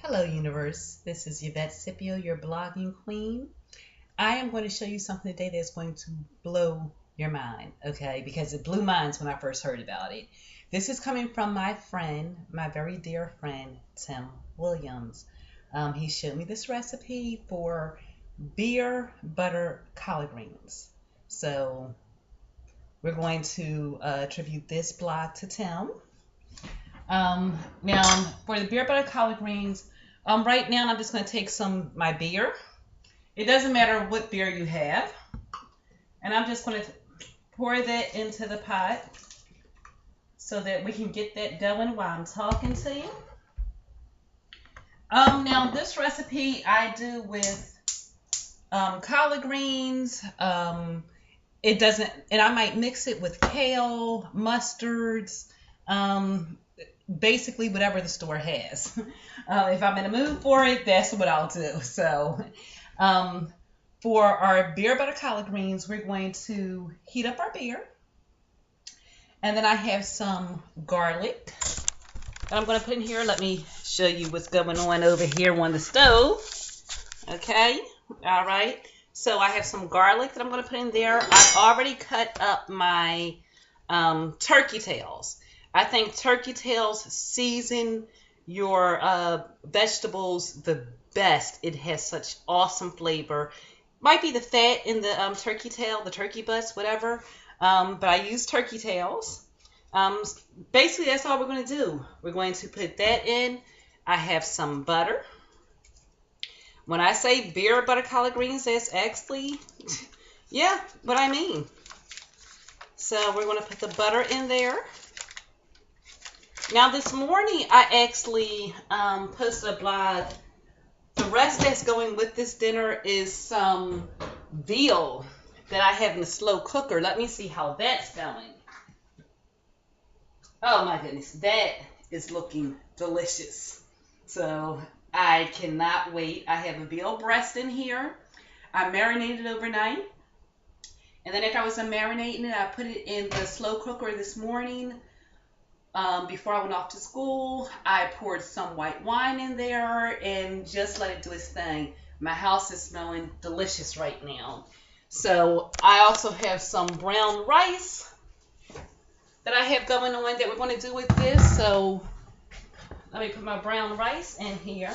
Hello, universe. This is Yvette Scipio, your blogging queen. I am going to show you something today that's going to blow your mind, okay? Because it blew mine when I first heard about it. This is coming from my friend, my very dear friend, Tim Williams. He showed me this recipe for beer butter collard greens. So we're going to attribute this blog to Tim. Now, for the beer butter collard greens, right now I'm just going to take my beer. It doesn't matter what beer you have. And I'm just going to pour that into the pot so that we can get that going while I'm talking to you. Now, this recipe I do with collard greens. It doesn't, and I might mix it with kale, mustards, basically whatever the store has. If I'm in a mood for it, that's what I'll do. So for our beer butter collard greens, we're going to heat up our beer. And then I have some garlic that I'm going to put in here. Let me show you what's going on over here on the stove. Okay, all right. So I have some garlic that I'm going to put in there. I've already cut up my turkey tails. I think turkey tails season your vegetables the best. It has such awesome flavor. Might be the fat in the turkey tail, the turkey butts, whatever. But I use turkey tails. Basically, that's all we're going to do. We're going to put that in. I have some butter. When I say beer butter collard greens, that's actually, yeah, what I mean. So we're going to put the butter in there. Now this morning, I actually posted a blog. The rest that's going with this dinner is some veal that I have in the slow cooker. Let me see how that's going. Oh my goodness, that is looking delicious. So I cannot wait. I have a veal breast in here. I marinated it overnight. And then after I was marinating it, I put it in the slow cooker this morning. Before I went off to school, I poured some white wine in there and just let it do its thing. My house is smelling delicious right now. So I also have some brown rice that I have going on that we're going to do with this. So let me put my brown rice in here.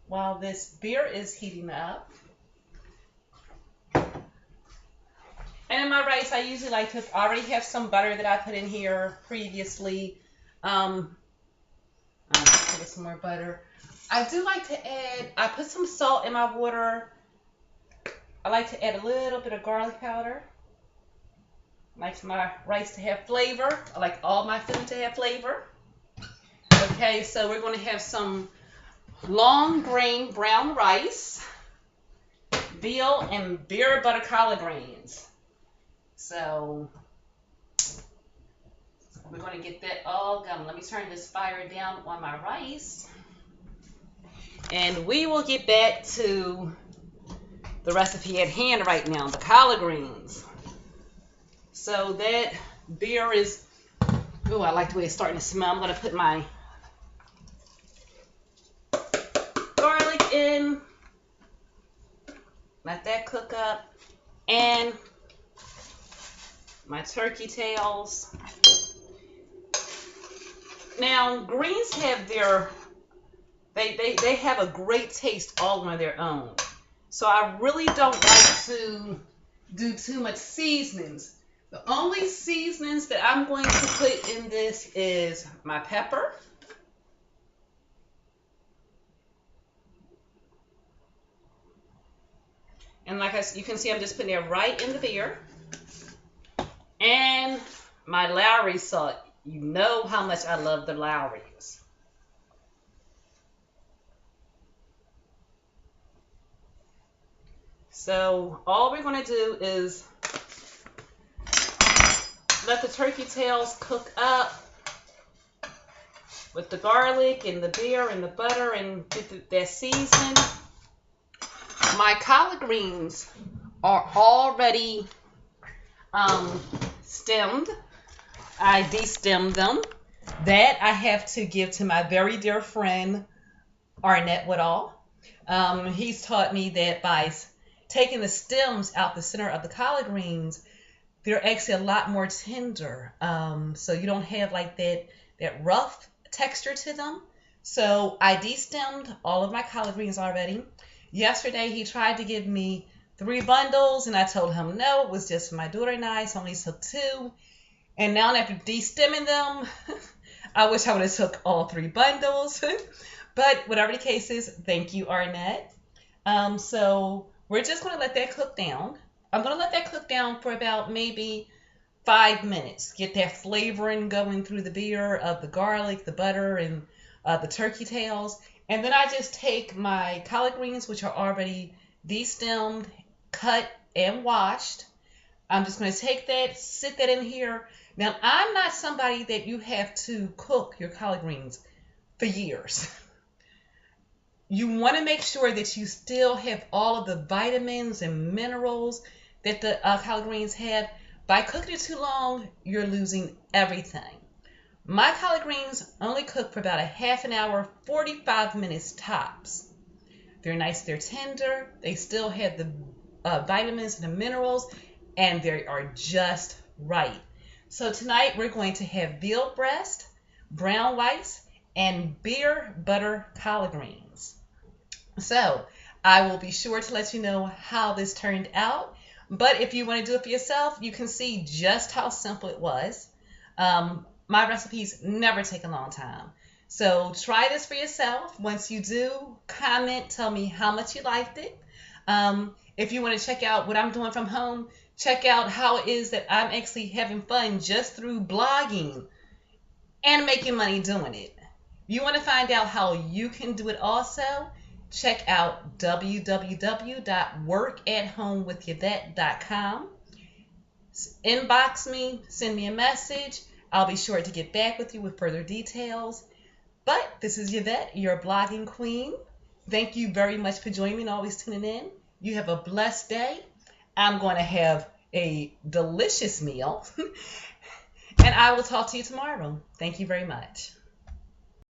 While this beer is heating up. And in my rice, I usually like to already have some butter that I put in here previously. I'll put some more butter. I do like to add, I put some salt in my water. I like to add a little bit of garlic powder. I like my rice to have flavor. I like all my food to have flavor. Okay, so we're going to have some long grain brown rice, veal, and beer butter collard greens. So we're going to get that all going. Let me turn this fire down on my rice. And we will get back to the recipe at hand right now, the collard greens. So that beer is, oh, I like the way it's starting to smell. I'm going to put my garlic in. Let that cook up. And my turkey tails. Now, greens have their, they have a great taste all on their own. So I really don't like to do too much seasonings. The only seasonings that I'm going to put in this is my pepper. And you can see, I'm just putting it right in the beer. And my Lowry salt. You know how much I love the Lowrys. So all we're going to do is let the turkey tails cook up with the garlic and the beer and the butter and get that seasoned. My collard greens are already stemmed. I destemmed them. That I have to give to my very dear friend Arnett Woodall. He's taught me that by taking the stems out the center of the collard greens, they're actually a lot more tender. So you don't have like that rough texture to them. So I destemmed all of my collard greens already. Yesterday he tried to give me 3 bundles, and I told him no, it was just for my daughter and I, so I only took 2. And now after destemming them, I wish I would have took all 3 bundles. But whatever the case is, thank you, Arnett. So we're just going to let that cook down. I'm going to let that cook down for about maybe 5 minutes. Get that flavoring going through the beer of the garlic, the butter, and the turkey tails. And then I just take my collard greens, which are already destemmed, cut, and washed. I'm just going to take that, sit that in here. Now, I'm not somebody that you have to cook your collard greens for years. You want to make sure that you still have all of the vitamins and minerals that the collard greens have. By cooking it too long, you're losing everything. My collard greens only cook for about a half an hour, 45 minutes tops. They're nice, they're tender, they still have the vitamins and the minerals, and they are just right. So tonight we're going to have veal breast, brown rice, and beer butter collard greens. So I will be sure to let you know how this turned out. But if you want to do it for yourself, you can see just how simple it was. My recipes never take a long time. So try this for yourself. Once you do, comment, tell me how much you liked it. If you want to check out what I'm doing from home, check out how it is that I'm actually having fun just through blogging and making money doing it. You want to find out how you can do it also? Check out www.workathomewithyvette.com. Inbox me, send me a message. I'll be sure to get back with you with further details. But this is Yvette, your blogging queen. Thank you very much for joining me and always tuning in. You have a blessed day. I'm going to have a delicious meal. And I will talk to you tomorrow. Thank you very much.